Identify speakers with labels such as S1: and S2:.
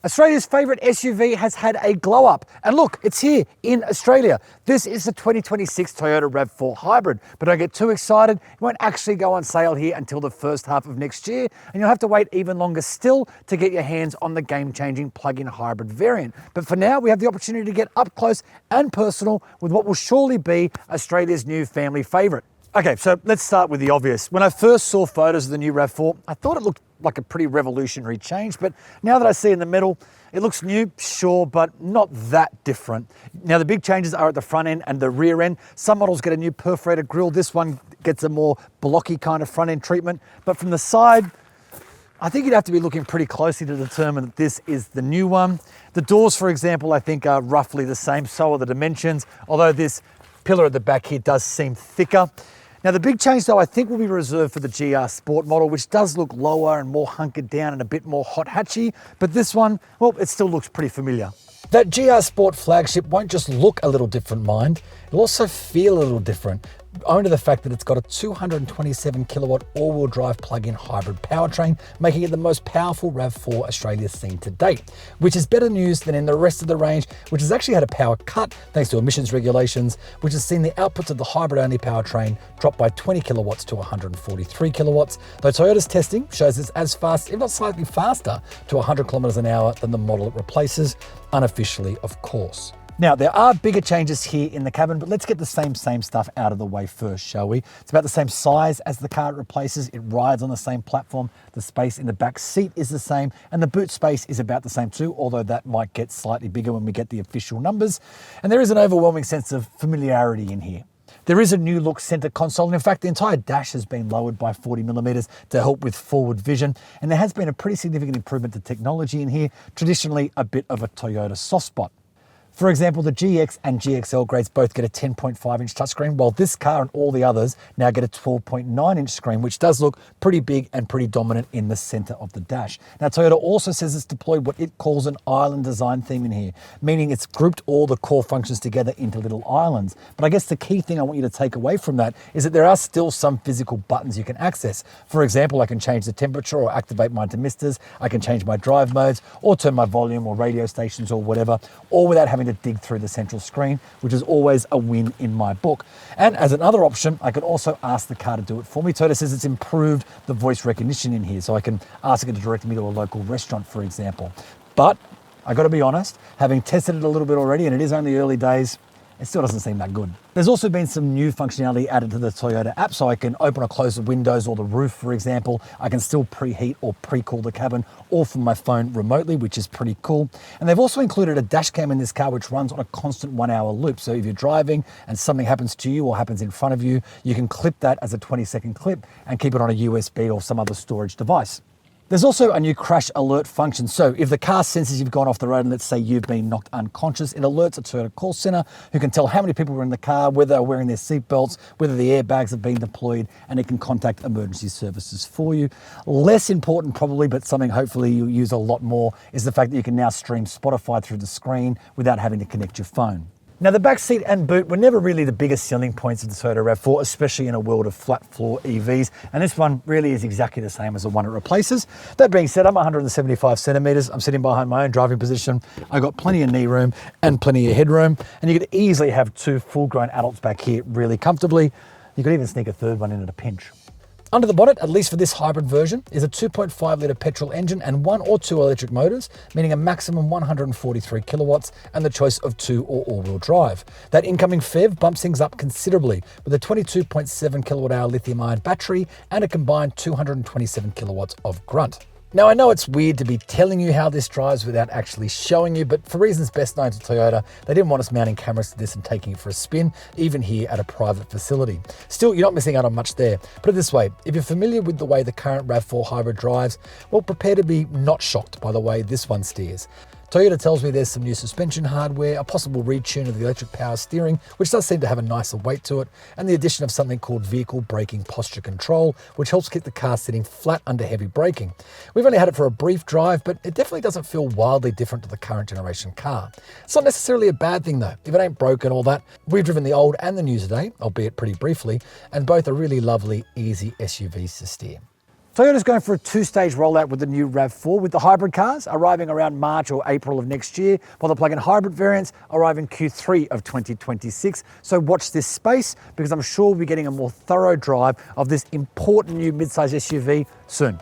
S1: Australia's favourite SUV has had a glow up. And look, it's here in Australia. This is the 2026 Toyota RAV4 Hybrid. But don't get too excited. It won't actually go on sale here until the first half of next year. And you'll have to wait even longer still to get your hands on the game-changing plug-in hybrid variant. But for now, we have the opportunity to get up close and personal with what will surely be Australia's new family favourite. Okay, so let's start with the obvious. When I first saw photos of the new RAV4, I thought it looked like a pretty revolutionary change, but now that I see in the middle, it looks new, sure, but not that different. Now the big changes are at the front end and the rear end. Some models get a new perforated grille. This one gets a more blocky kind of front end treatment, but from the side, I think you'd have to be looking pretty closely to determine that this is the new one. The doors, for example, I think are roughly the same, so are the dimensions, although this pillar at the back here does seem thicker. Now the big change though I think will be reserved for the GR Sport model, which does look lower and more hunkered down and a bit more hot hatchy, but this one, well, it still looks pretty familiar. That GR Sport flagship won't just look a little different, mind, it'll also feel a little different, owing to the fact that it's got a 227 kilowatt all-wheel drive plug-in hybrid powertrain, making it the most powerful RAV4 Australia's seen to date, which is better news than in the rest of the range, which has actually had a power cut thanks to emissions regulations, which has seen the outputs of the hybrid-only powertrain drop by 20 kilowatts to 143 kilowatts, though Toyota's testing shows it's as fast, if not slightly faster, to 100 kilometers an hour than the model it replaces, unofficially, of course. Now, there are bigger changes here in the cabin, but let's get the same stuff out of the way first, shall we? It's about the same size as the car it replaces. It rides on the same platform. The space in the back seat is the same, and the boot space is about the same too, although that might get slightly bigger when we get the official numbers. And there is an overwhelming sense of familiarity in here. There is a new look center console, and in fact, the entire dash has been lowered by 40 millimeters to help with forward vision. And there has been a pretty significant improvement to technology in here, traditionally a bit of a Toyota soft spot. For example, the GX and GXL grades both get a 10.5-inch touchscreen, while this car and all the others now get a 12.9-inch screen, which does look pretty big and pretty dominant in the center of the dash. Now, Toyota also says it's deployed what it calls an island design theme in here, meaning it's grouped all the core functions together into little islands. But I guess the key thing I want you to take away from that is that there are still some physical buttons you can access. For example, I can change the temperature or activate my demisters, I can change my drive modes, or turn my volume or radio stations or whatever, all without having to dig through the central screen, which is always a win in my book. And as another option, I can also ask the car to do it for me. Toyota says it's improved the voice recognition in here, so I can ask it to direct me to a local restaurant, for example. But I got to be honest, having tested it a little bit already, and it is only early days, it still doesn't seem that good. There's also been some new functionality added to the Toyota app, so I can open or close the windows or the roof, for example. I can still preheat or pre-cool the cabin, all from my phone remotely, which is pretty cool. And they've also included a dash cam in this car, which runs on a constant 1-hour loop. So if you're driving and something happens to you or happens in front of you, you can clip that as a 20-second clip and keep it on a USB or some other storage device. There's also a new crash alert function. So if the car senses you've gone off the road and let's say you've been knocked unconscious, it alerts a Toyota call center who can tell how many people were in the car, whether they're wearing their seatbelts, whether the airbags have been deployed, and it can contact emergency services for you. Less important probably, but something hopefully you'll use a lot more, is the fact that you can now stream Spotify through the screen without having to connect your phone. Now, the back seat and boot were never really the biggest selling points of the Toyota RAV4, especially in a world of flat floor EVs, and this one really is exactly the same as the one it replaces. That being said, I'm 175 centimeters. I'm sitting behind my own driving position. I've got plenty of knee room and plenty of headroom, and you could easily have two full-grown adults back here really comfortably. You could even sneak a third one in at a pinch. Under the bonnet, at least for this hybrid version, is a 2.5 litre petrol engine and 1 or 2 electric motors, meaning a maximum 143 kilowatts and the choice of 2 or all-wheel drive. That incoming PHEV bumps things up considerably with a 22.7 kilowatt-hour lithium-ion battery and a combined 227 kilowatts of grunt. Now, I know it's weird to be telling you how this drives without actually showing you, but for reasons best known to Toyota, they didn't want us mounting cameras to this and taking it for a spin, even here at a private facility. Still, you're not missing out on much there. Put it this way, if you're familiar with the way the current RAV4 hybrid drives, well, prepare to be not shocked by the way this one steers. Toyota tells me there's some new suspension hardware, a possible retune of the electric power steering, which does seem to have a nicer weight to it, and the addition of something called vehicle braking posture control, which helps keep the car sitting flat under heavy braking. We've only had it for a brief drive, but it definitely doesn't feel wildly different to the current generation car. It's not necessarily a bad thing though, if it ain't broken all that. We've driven the old and the new today, albeit pretty briefly, and both are really lovely, easy SUVs to steer. Toyota's going for a two-stage rollout with the new RAV4, with the hybrid cars arriving around March or April of next year, while the plug-in hybrid variants arrive in Q3 of 2026. So watch this space, because I'm sure we'll be getting a more thorough drive of this important new midsize SUV soon.